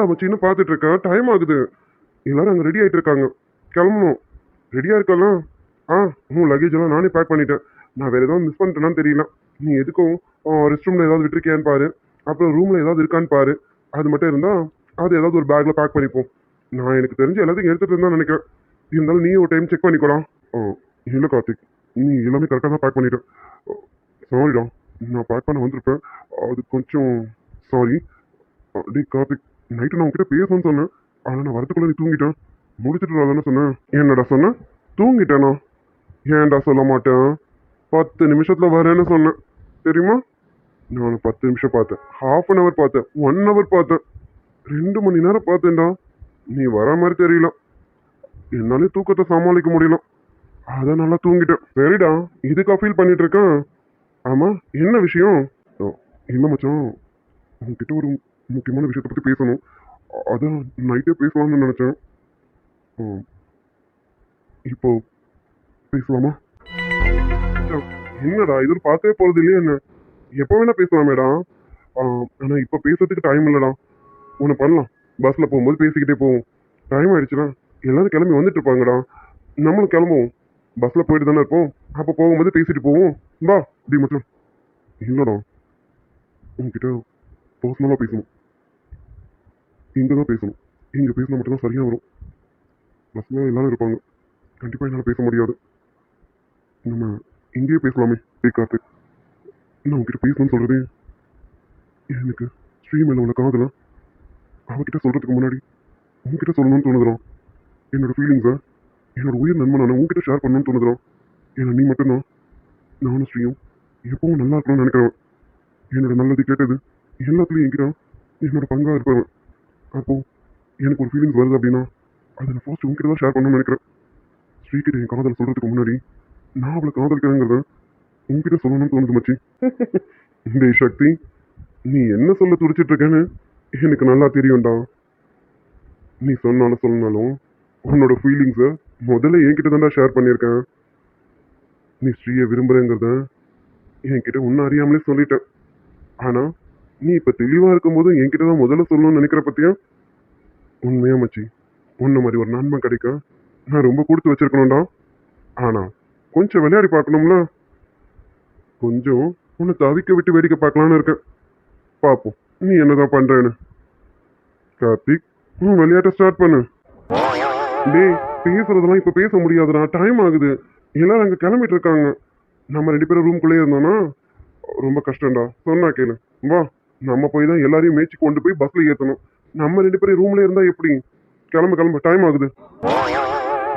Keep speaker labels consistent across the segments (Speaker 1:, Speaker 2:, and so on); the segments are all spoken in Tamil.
Speaker 1: மச்சின்னு பார்த்துட்டு இருக்கேன். டைம் ஆகுது. எல்லாரும் அங்கே ரெடி ஆகிட்டு இருக்காங்க. கிளம்பணும். ரெடியாக இருக்கலாம். ஆ உன் லக்கேஜ் எல்லாம் நானே பேக் பண்ணிட்டேன். நான் வேறு ஏதாவது மிஸ் பண்ணிட்டேனான்னு தெரியல. நீ எதுக்கும் ரெஸ்ட் ரூமில் ஏதாவது விட்டுருக்கியான்னு பாரு. அப்புறம் ரூமில் ஏதாவது இருக்கான்னு பாரு. அது மட்டும் இருந்தால் அது ஏதாவது ஒரு பேக்கில் பேக் பண்ணிப்போம். நான் எனக்கு தெரிஞ்ச எல்லாத்தையும் எடுத்துகிட்டு இருந்தா நினைக்கிறேன். இருந்தாலும் நீ ஒரு டைம் செக் பண்ணிக்கலாம். இல்லை கார்த்திக், நீ எல்லாமே கரெக்டாக தான் பேக் பண்ணிட்டேன். சாரிடா, நான் பேக் பண்ண வந்திருப்பேன். அது கொஞ்சம் சாரி. டேய் கார்த்திக், நைட்டு நான் உங்ககிட்ட பேசணும்னு சொன்னேன். ஆனால் நான் வரதுக்குள்ள நீ தூங்கிட்டேன். முடிச்சுட்டு தானே சொன்னேன். என்னடா சொன்னேன்? தூங்கிட்டேனா? ஏன்டா சொல்ல மாட்டேன்? 10 நிமிஷத்துல வரேன்னு சொன்னேன் தெரியுமா? நான் 10 நிமிஷம் பார்த்தேன், ½ பார்த்தேன், 1 பார்த்தேன், 2 மணி நேரம் பார்த்தேன்டா. நீ வர மாதிரி தெரியல. என்னாலே தூக்கத்தை சமாளிக்க முடியல. அதான் நல்லா தூங்கிட்டேன். சரிடா, இதுக்கா ஃபீல் பண்ணிட்டு இருக்கேன்? ஆமா, என்ன விஷயம்? ஓ, இல்ல மச்சான், உங்ககிட்ட ஒரு முக்கியமான விஷயத்தை பத்தி பேசணும். அதான் நைட்டே பேசலாம்னு நினைச்சேன். ம், இப்போ பேசலாமா? மச்சான், என்னடா இது பார்த்தே போறது இல்லையா என்ன? எப்போ வேணா பேசலாமேடா. ஆனா இப்போ பேசுறதுக்கு டைம் இல்லடா. ஒன்று பண்ணலாம். பஸ்ல போகும்போது பேசிக்கிட்டே போவோம். டைம் ஆயிடுச்சுடா. எல்லாரும் கிளம்பி வந்துட்டு இருப்பாங்கடா. நம்மளும் கிளம்புவோம். பஸ்ல போயிட்டு தானே இருப்போம். அப்போ போகும்போது பேசிட்டு போவோம். வா. அப்படி மட்டும் இல்லடா, உங்ககிட்ட பர்சனலாக பேசணும். இங்கே தான் பேசணும். இங்கே பேசினா மட்டும்தான் சரியா வரும். பஸ்ல எல்லாரும் இருப்பாங்க. கண்டிப்பாக என்னால் பேச முடியாது. நம்ம இங்கேயே பேசலாமே. கார்த்திக், நான் உங்ககிட்ட பேசணும்னு சொல்றது எனக்கு ஸ்ரீ மேல உள்ள காதல அவகிட்ட சொல்றதுக்கு முன்னாடி உங்ககிட்ட சொல்லணும்னு தோணுதுடா. என்னோட ஃபீலிங்ஸை என்னோட உயிர் நண்பனான உங்ககிட்ட ஷேர் பண்ணணும்னு தோணுதுடா. ஏன்னா நீ மட்டும்தான் நானும் ஸ்ரீயும் எப்பவும் நல்லா இருக்கணும்னு நினைக்கிறவன். என்னோட நல்லது கேட்டது எல்லாத்துலேயும் என்கிட்ட என்னோட பங்காக இருப்பவன். அப்போ எனக்கு ஒரு ஃபீலிங்ஸ் வருது அப்படின்னா அதை நான் ஃபர்ஸ்ட் உங்ககிட்ட தான் ஷேர் பண்ணணும்னு நினைக்கிறேன். ஸ்ரீகிட்ட என் காதலை சொல்றதுக்கு முன்னாடி நான் அவளை காதலிக்கிறேங்கிறத உங்ககிட்ட சொல்லணும்னு தோணுது மச்சி. டேய் சக்தி, நீ என்ன சொல்ல துடிச்சிட்டு இருக்கேன்னு எனக்கு நல்லா தெரியும்டா. நீ சொன்னாலும் சொல்லனாலும் உன்னோட ஃபீலிங்ஸை முதல்ல என்கிட்ட தான்டா ஷேர் பண்ணியிருக்கேன். நீ ஸ்ரீயை விரும்புறேங்கிறத என்கிட்ட ஒன்றும் அறியாமலே சொல்லிட்டேன். ஆனால் நீ இப்போ தெளிவாக இருக்கும்போது என்கிட்ட தான் முதல்ல சொல்லணும்னு நினைக்கிற பத்தியா? உண்மையா மச்சி, உன்ன மாதிரி ஒரு நண்பன் கிடைக்க நான் ரொம்ப கொடுத்து வச்சிருக்கணும்டா. ஆனால் கொஞ்சம் விளையாடி பார்க்கணும்ல. கொஞ்சம் உன்னை தவிக்க விட்டு வேடிக்கை பார்க்கலான்னு இருக்கேன். பார்ப்போம் நீ என்னதான் பண்றேன்னு. கார்த்திக், விளையாட்ட ஸ்டார்ட் பண்ணு. டேய், பேசுறதெல்லாம் இப்ப பேச முடியாதுடா. டைம் ஆகுது. எல்லாரும் அங்க கிளம்பிட்டு இருக்காங்க. நம்ம 2 பேரும் ரூம்குள்ளே இருந்தோம்னா ரொம்ப கஷ்டம்டா. சொன்னா கேளு. வா, நம்ம போய் தான் எல்லாரையும் மேய்ச்சி கொண்டு போய் பஸ்ல ஏத்தணும். நம்ம 2 பேரும் ரூம்ல இருந்தா எப்படி? கிளம்பு கிளம்பு, டைம் ஆகுது.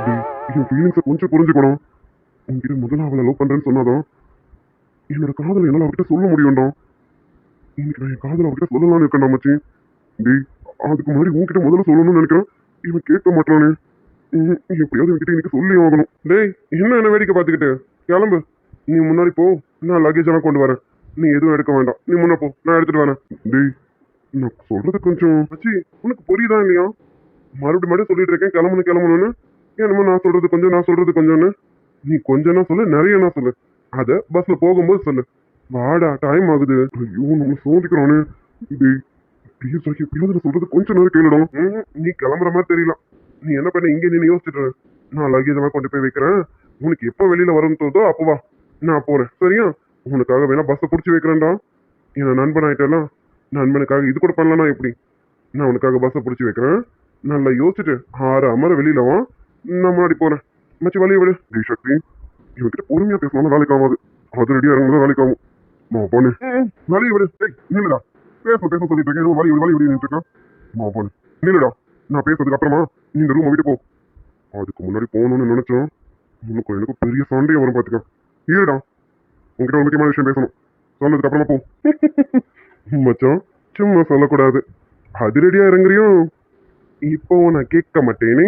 Speaker 1: டேய், என் ஃபீலிங்ஸை கொஞ்சம் புரிஞ்சுக்கணும். உன்கிட்ட முதல்ல அவளை லவ் பண்றேன்னு சொன்னாதான் என்னோட காதலை என்னால அவகிட்ட சொல்ல முடியும்டா. இன்னைக்கு நான் என் காதலை அவகிட்ட சொல்லலாம்னு இருக்கேன்டா மச்சி. டேய், அதுக்கு முன்னாடி உன்கிட்ட முதல்ல சொல்லணும்னு நினைக்கிறேன். இவன் கேட்க மாட்டானே. எப்படியாவது என்கிட்ட இன்னைக்கு சொல்லி ஆகணும். டேய், என்ன வேடிக்கை பார்த்துக்கிட்டு? கிளம்பு. நீ முன்னாடி போ. நான் லக்கேஜ் எல்லாம் கொண்டு வரேன். நீ எதுவும் எடுக்க வேண்டாம். நீ முன்ன போ, நான் எடுத்துட்டு வரேன். டேய், நான் சொல்றது கொஞ்சம் மச்சி, உனக்கு புரியுதா இல்லையா? மறுபடியும் சொல்லிட்டு இருக்கேன் கிளம்பணும்னு. என்னமோ நான் சொல்றது கொஞ்சம், நான் சொல்றது கொஞ்சம்னு. நீ கொஞ்சம்னா சொல்லு, நிறையனா சொல்லு. அத பஸ்ல போகும்போது சொல்லு. வாடா, டைம் ஆகுது. ஐயோ, நம்ம சோதிக்கிறானே. டேய், ப்ளீஸ் ராக்கி, எப்படியாவது நான் சொல்றது கொஞ்சம் நேரம் கேளுடா. நீ கிளம்புற மாதிரி தெரியல. நீ என்ன பண்ண, இங்கே நீ யோசிச்சுட்டு இரு. நான் லக்கேஜ் எல்லாம் கொண்டு போய் வைக்கிறேன். உனக்கு எப்போ வெளியில வரணும்னு தோதோ அப்போ வா. நான் போறேன், சரியா? உனக்காக வேணா பஸ்ஸை பிடிச்சி வைக்கிறேன்டா. என்ன நண்பன் ஆயிட்டேன்னா நண்பனுக்காக இது கூட பண்ணலன்னா எப்படி? நான் உனக்காக பஸ்ஸை பிடிச்சி வைக்கிறேன். நல்லா யோசிச்சுட்டு 6 அமர வெளியில வா. நான் முன்னாடி போறேன். மச்சி வழியை விடு. டேய் சக்தி, இவன்கிட்ட பொறுமையா பேசலாம், வேலைக்கு ஆகாது. அது ரெடியா இறங்கும்போது வேலைக்கு ஆகும். போனு வழியை விடு. டேய் நில்லுடா. பேச சொல்லிட்டு இருக்கேன். வழி விடு நின்றுட்டு இருக்கேன். போனு நில்லுடா. நான் பேசுறதுக்கு அப்புறமா நீ இந்த ரூமை விட்டு போ. அதுக்கு முன்னாடி போகணும்னு நினைச்சோம். உனக்கும் எனக்கு பெரிய சண்டையை வரும் பார்த்துக்க. இருடா, உங்ககிட்ட ஒரு முக்கியமான விஷயம் பேசணும். சொன்னதுக்கு அப்புறமா போ. மச்சான், சும்மா சொல்லக்கூடாது. அது ரெடியா இறங்குறியும். இப்போ நான் கேட்க மாட்டேனே.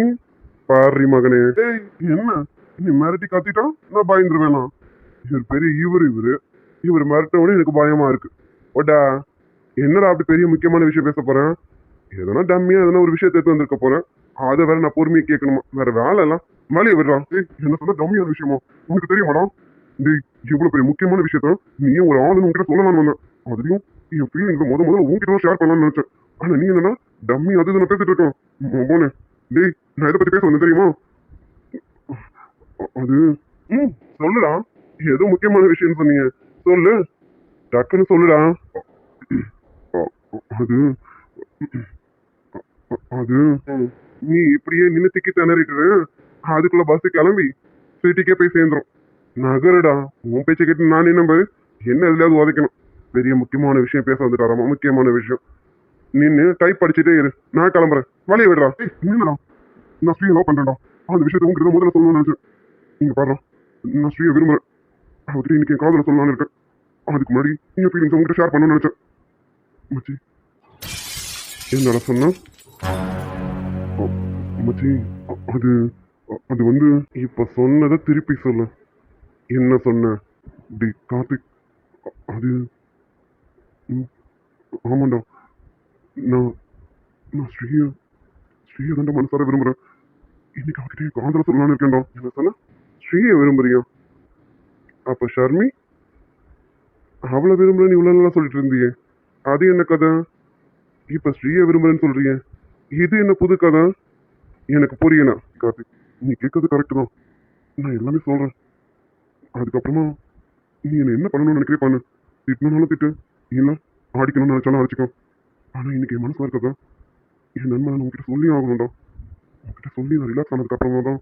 Speaker 1: பாரி மகனே. டேய், என்ன நீ மிரட்டி காத்திட்டா நான் பயந்துருவேனா? இவர் பெரிய இவர் மிரட்டோட எனக்கு பயமா இருக்கு. ஓடா, என்னடா அப்படி பெரிய முக்கியமான விஷயம் பேச போறேன்? எதனா டம்மியா எதனா ஒரு விஷயத்தை எடுத்து வந்திருக்க போறேன். அதை வேற நான் பொறுமையை கேட்கணுமா? வேற வேலை எல்லாம் வேலையை விடுறான். டேய், என்ன சொல்ல டம்மியான விஷயமா? உனக்கு தெரியுமாடா? டேய், இவ்வளவு பெரிய முக்கியமான விஷயத்த நீ ஒரு ஆளுன்னு உங்ககிட்ட சொல்லலாம்னு வந்தேன். அதுலயும் என் ஃபீலிங்ஸ் முதல்ல உங்ககிட்ட ஷேர் பண்ணலாம்னு நினைச்சேன். ஆனா நீ என்னன்னா டம்மி அது நான் பேசிட்டு இருக்கேன். போனே. டேய், நான் எதை பத்தி பேச வந்தேன் தெரியுமா? அது ம் சொல்லுடா. ஏதோ முக்கியமான விஷயம் சொன்னீங்க. சொல்லு. டக்குன்னு சொல்லுடா. அ- அது அது நீ இப்படியே நின்று திக்கி திணறிட்டு அதுக்குள்ள பஸ் கிளம்பி சிட்டிக்கே போய் சேர்ந்துரும். நகருடா. உன் பேச்சை கேட்டு நான் என்ன பாரு என்ன எதுலயாவது உதைக்கணும். பெரிய முக்கியமான விஷயம் பேச வந்துட்டாராமா. முக்கியமான விஷயம். நின்று டைப் படிச்சுட்டே இரு. நான் கிளம்புறேன். வழியை விடுறா. நின்னுடா. நான் ஸ்ரீ லவ் பண்றேன்டா. அந்த விஷயத்தை உங்ககிட்ட முதல்ல சொல்லணும்னு நினைச்சேன். நீங்க பாரு, நான் ஸ்ரீயை விரும்புறேன். அவர்கிட்ட இன்னைக்கு என் காதல சொல்லலாம்னு இருக்கேன். அதுக்கு முன்னாடி என் ஃபீலிங்ஸ் உங்ககிட்ட ஷேர் பண்ணணும்னு நினைச்சேன். மச்சி, என்னடா சொன்னா? அ, மச்சி, அது அது வந்து இப்ப சொன்னதை திருப்பி சொல்லு. என்ன சொன்ன? டி கார்த்திக், அது ம், ஆமாண்டா. நான் நான் ஸ்ரீயை தாண்டா மனசார விரும்புறேன். இன்னைக்கு அவகிட்ட என் காதல சொல்லலாம்னு இருக்கேன்டா. என்ன சொன்ன? ஸ்ரீயை விரும்புறியா? அப்ப ஷர்மி அவளை விரும்புறேன்னு இவ்வளவு நாளா சொல்லிட்டு இருந்தியே, அது என்ன கதை? இப்ப ஸ்ரீயை விரும்புறேன்னு சொல்றீங்க, இது என்ன புது கதை? எனக்கு புரியல. கார்த்திக், நீ கேட்கறது கரெக்ட் தான். நான் எல்லாமே சொல்றேன். அதுக்கப்புறமா நீ என்ன பண்ணணும்னு நினைக்கிறே பண்ணு. திட்டணும்னாலும் திட்டு, இல்ல அடிக்கணும்னு நினைச்சாலும் அடிச்சுக்கோ. ஆனா இன்னைக்கு என் மனசுல இருக்கதா என் நண்பன் உங்ககிட்ட சொல்லி ஆகணும்டா. உங்ககிட்ட சொல்லி நான் ரிலாக்ஸ் ஆனதுக்கு அப்புறமா தான்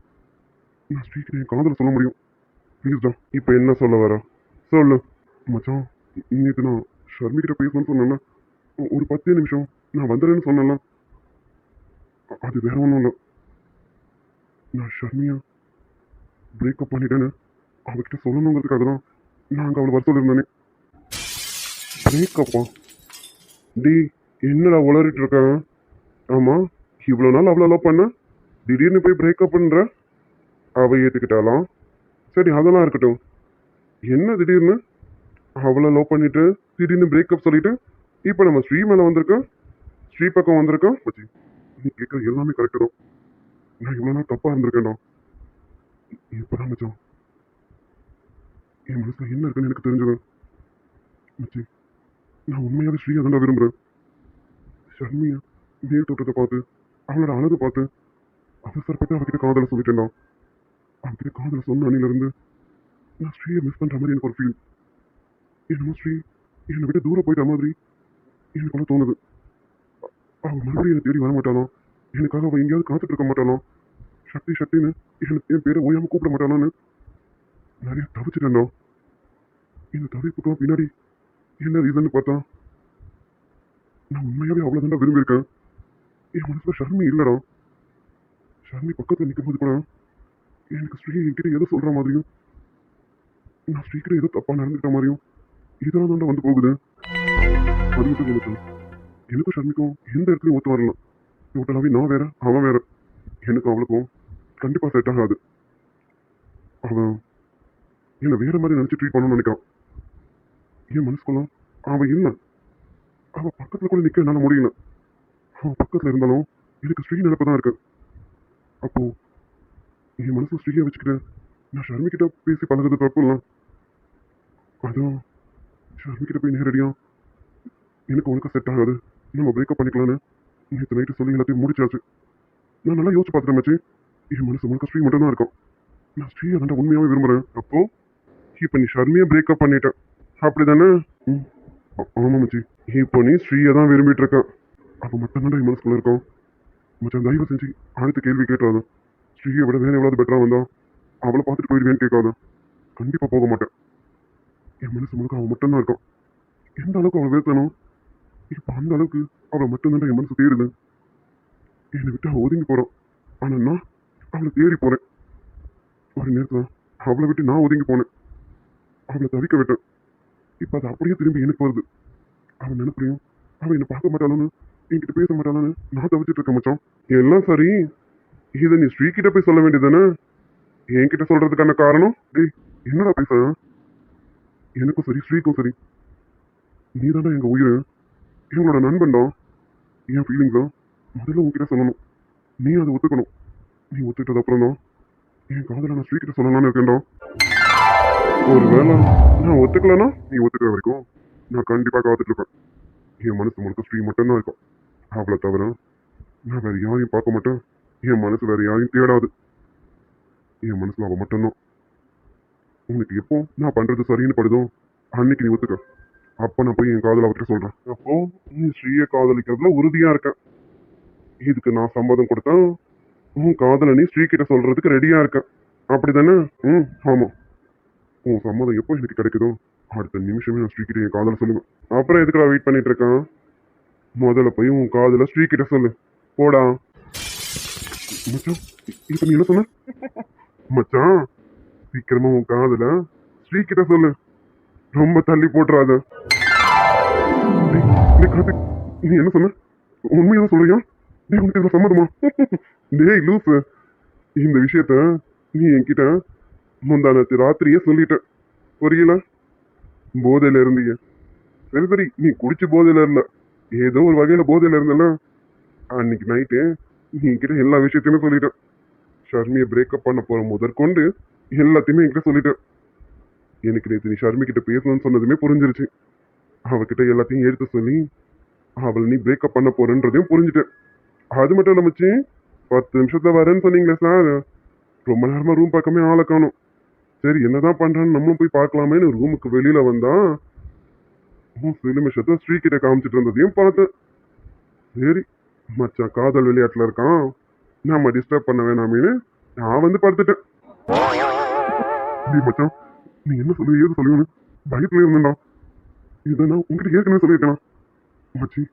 Speaker 1: நான் ஸ்ரீக்கு என் காதல சொல்ல முடியும். ப்ளீஸ்டா. இப்ப என்ன சொல்ல வர? சொல்லு. மச்சான், நேற்று நான் ஷர்மி கிட்ட பேசணும்னு சொன்னேன்ல, ஒரு 10 நிமிஷம் நான் வந்துடுறேன்னு சொன்னேன்ல, அது வேற ஒன்றும் இல்லை. நான் ஷர்மியா பிரேக்கப் பண்ணிட்டேன்னு அவகிட்ட சொல்லணுங்கிறதுக்காக தான் நான் அங்கே அவளை வர சொல்லியிருந்தேனே. பிரேக்கப்பா? டி, என்னடா உளறிட்டு இருக்க? ஆமா, இவ்வளோ நாள் அவ்வளோ லவ் பண்ண, திடீர்னு போய் பிரேக்கப் பண்ற? அவ ஏற்றுக்கிட்டாலாம். சரி, அதெல்லாம் இருக்கட்டும். என்ன திடீர்னு அவளை லவ் பண்ணிட்டு திடீர்னு பிரேக்கப் சொல்லிட்டு இப்போ நம்ம ஸ்ரீ மேலே வந்திருக்கோம், ஸ்ரீ பக்கம் வந்திருக்கோம். மச்சி, நீ கேட்குற எல்லாமே கரெக்டு தான். நான் இவ்வளோ நாள் தப்பாக இருந்திருக்கேன்டா. இப்போதான் மச்சான் என் மனசுல என்ன இருக்குன்னு எனக்கு தெரிஞ்சது. மச்சி, நான் உண்மையாவே ஸ்ரீயை தாண்டா விரும்புறேன். ஷர்மியா மேல் தோட்டத்தை பார்த்து அவளோட அழகு பார்த்து அவசரப்பட்டு அவகிட்ட காதலை சொல்லிட்டேன்டா. அவகிட்ட காதலை சொன்ன அணிலிருந்து நான் ஸ்ரீயை மிஸ் பண்ற மாதிரி எனக்கு ஒரு ஃபீல். என்னமோ ஸ்ரீ என்னை விட்டு தூரம் போயிட்ட மாதிரி எனக்குள்ள தோணுது. அவ மறுபடியும் என்னை தேடி வர மாட்டானோ, எனக்காக அவ எங்கேயாவது காத்துட்டு இருக்க மாட்டானோ, சக்தி சக்தின்னு என் பேரை ஓயாம கூப்பிட மாட்டானோன்னு நிறைய தவிச்சிட்டேன்டா. இந்த தவிப்புக்கும் பின்னாடி என்ன ரீசன் பார்த்தா நான் உண்மையாவே அவ்வளவுதான்டா விரும்பியிருக்கேன். என் மனசுல ஷர்மி இல்லடா. ஷர்மி பக்கத்துல நிற்கும் போது கூட எனக்கு ஸ்ரீ என்கிட்ட ஏதோ சொல்ற மாதிரியும் நான் ஸ்ரீக்கிட்ட ஏதோ தப்பா நடந்துக்கிட்ட மாதிரியும் இதெல்லாம் தாண்டா வந்து போகுது. அது மட்டும் எனக்கு எனக்கும் ஷர்மிக்கும் எந்த இடத்துலயும் ஒத்து வரல. டோட்டலாவே நான் வேற அவன் வேற. எனக்கும் அவளுக்கும் கண்டிப்பா செட் ஆகாது. அவன் என்னை வேற மாதிரி நினைச்சு ட்ரீட் பண்ணணும்னு நினைக்கிறான். என் மனசுக்குள்ள அவன் இல்லை. அவ பக்கத்துல கூட நிக்க என்னால முடியல. அவன் பக்கத்துல இருந்தாலும் எனக்கு ஸ்ரீ நினைப்பு தான் இருக்கு. அப்போ என் மனசுல ஸ்ரீயை வச்சுக்கிட்டு நான் ஷர்மி கிட்ட பேசி பழகுறது தப்பு இல்லை. அதான் ஷர்மி கிட்ட போய் நேரடியா எனக்கு உனக்கு செட் ஆகாது, நம்ம பிரேக்கப் பண்ணிக்கலான்னு நேற்று நைட்டு சொல்லி எல்லாத்தையும் முடிச்சாச்சு. நான் நல்லா யோசிச்சு பார்த்துட்டேன் மச்சி. என் மனசு முழுக்க ஸ்ரீ மட்டும் தான் இருக்கும். நான் ஸ்ரீயை தாண்டா உண்மையாவே விரும்புறேன். அப்போ இப்போ நீ ஷர்மியை பிரேக்கப் பண்ணிட்ட அப்படிதானே? ம், ஆமா மச்சி. இப்போ நீ ஸ்ரீயை தான் விரும்பிட்டு இருக்க. அப்போ மட்டும் தாண்டா என் மனசுக்குள்ள இருக்கும். மச்சான், தயவு செஞ்சு அடுத்த கேள்வி கேட்டுறாத. ஸ்ரீயை விட வேற எவ்வளவு பெட்டரா வந்தா அவளை பார்த்துட்டு போயிடுவேன்னு கேட்காத. கண்டிப்பா போக மாட்டேன். என் மனசு முழுக்க அவன் மட்டும்தான் இருக்கும். எந்த அளவுக்கு அவளை வெறுத்தனோ இப்போ அந்த அளவுக்கு அவளை மட்டும்தான் என் மனசு தேடுது. என்னை விட்டு அவள் ஒதுங்கி போறான். ஆனா நான் அவளை தேடி போறேன். ஒரு நேரத்துல அவளை விட்டு நான் ஒதுங்கி போனேன். அவளை தவிக்க விட்டேன். இப்ப அது அப்படியே திரும்பி எனக்கு வருது. அவன் நினைப்பையும் அவன் என்னை பார்க்க மாட்டாளான்னு என்கிட்ட பேச மாட்டாளான்னு நான் தவிச்சிட்டு இருக்கேன் மச்சான். எல்லாம் சரி, இதை நீ ஸ்ரீ கிட்ட போய் சொல்ல வேண்டியதானே? என்கிட்ட சொல்றதுக்கான காரணம்? டேய், என்னடா பேச? எனக்கும் சரி ஸ்ரீக்கும் சரி நீ தாண்டா எங்க உயிர், எங்களோட நண்பன்டா. என் ஃபீலிங்ஸா முதல்ல உன்கிட்ட சொல்லணும். நீ அதை ஒத்துக்கணும். நீ ஒத்துக்கிட்டது அப்புறம் தான் என் காதலை நான் ஸ்ரீ கிட்ட சொல்லலாம்னு இருக்கேன்டா. ஒருவேளை நான் ஒத்துக்கலனா நீ ஒத்துக்கிற வரைக்கும் நான் கண்டிப்பா காத்துட்டு இருப்பேன். என் மனசு முழுக்க ஸ்ரீ மட்டும்தான் இருக்கும். அவளை தவிர நான் வேற யாரையும் பார்க்க மாட்டேன். என் மனசு வேற யாரையும் தேடாது. என் மனசுல அவ மட்டும்தான். உனக்கு எப்போ நான் பண்றது சரின்னு படுதோ அன்னைக்கு நீ ஒத்துக்க. அப்ப நான் போய் என் காதல அவர்கிட்ட சொல்றேன். அப்போ நீ ஸ்ரீய காதலிக்கிறதுல உறுதியா இருக்க. இதுக்கு நான் சம்மதம் கொடுத்தா உன் காதல நீ ஸ்ரீ கிட்ட சொல்றதுக்கு ரெடியா இருக்க. அப்படிதானே? ம், ஆமா. உன் சம்மதம் எப்போ எனக்கு கிடைக்குதோ அடுத்த நிமிஷமே நான் ஸ்ரீகிட்ட என் காதல சொல்லுவேன். அப்புறம் எதுக்குடா வெயிட் பண்ணிட்டு இருக்கான்? முதல்ல போய் உன் காதல ஸ்ரீகிட்ட சொல்லு. போடா. மச்சான், இப்ப நீ என்ன சொன்ன? மச்சான், சீக்கிரமா உன் காதல ஸ்ரீகிட்ட சொல்லு. ரொம்ப தள்ளி போட்டுறாத. டேய், டேய் கார்த்திக், நீ என்ன சொன்ன? உண்மையா சொல்றியா? டேய், உனக்கு இதுல சம்மதமா? டேய் லூசு, இந்த விஷயத்த நீ என்கிட்ட முந்தானத்து ராத்திரியே சொல்லிட்ட. புரியல? போதையில இருந்தீங்க. சரி சரி, நீ குடிச்சு போதையில இருந்த. ஏதோ ஒரு வகையில போதையில இருந்தல. அன்னைக்கு நைட்டு நீ என்கிட்ட எல்லா விஷயத்தையுமே சொல்லிட்டேன். ஷர்மியை பிரேக்கப் பண்ண போற முதற்கொண்டு எல்லாத்தையுமே என்கிட்ட சொல்லிட்டேன். எனக்கு நேற்று நீ ஷர்மி கிட்ட பேசணும்னு சொன்னதுமே புரிஞ்சிருச்சு. அவகிட்ட எல்லாத்தையும் எடுத்து சொல்லி அவள் நீ பிரேக்கப் பண்ண போறன்றதையும் புரிஞ்சுட்டேன். அது மட்டும் இல்ல மச்சி, 10 நிமிஷத்துல வரேன்னு சொன்னீங்களே சார், ரொம்ப நேரமா ரூம் பக்கமே ஆளை காணும். சரி என்னதான் பண்றான்னு நம்மளும் போய் பார்க்கலாமேன்னு ரூமுக்கு வெளியில வந்தா சில நிமிஷத்தை ஸ்ரீ கிட்ட காமிச்சிட்டு இருந்ததையும் பார்த்தேன். சரி மச்சான் காதல் விளையாட்டுல இருக்கான், நாம டிஸ்டர்ப் பண்ண வேணாமேன்னு நான் வந்து படுத்துட்டேன். டேய் மச்சான், நீ என்ன சொல்லு ஏது சொல்லுவேன்னு பயத்துல இருந்தேன்டா. இதை நான் உங்ககிட்ட ஏற்கனவே சொல்லியிருக்கேன் மச்சி.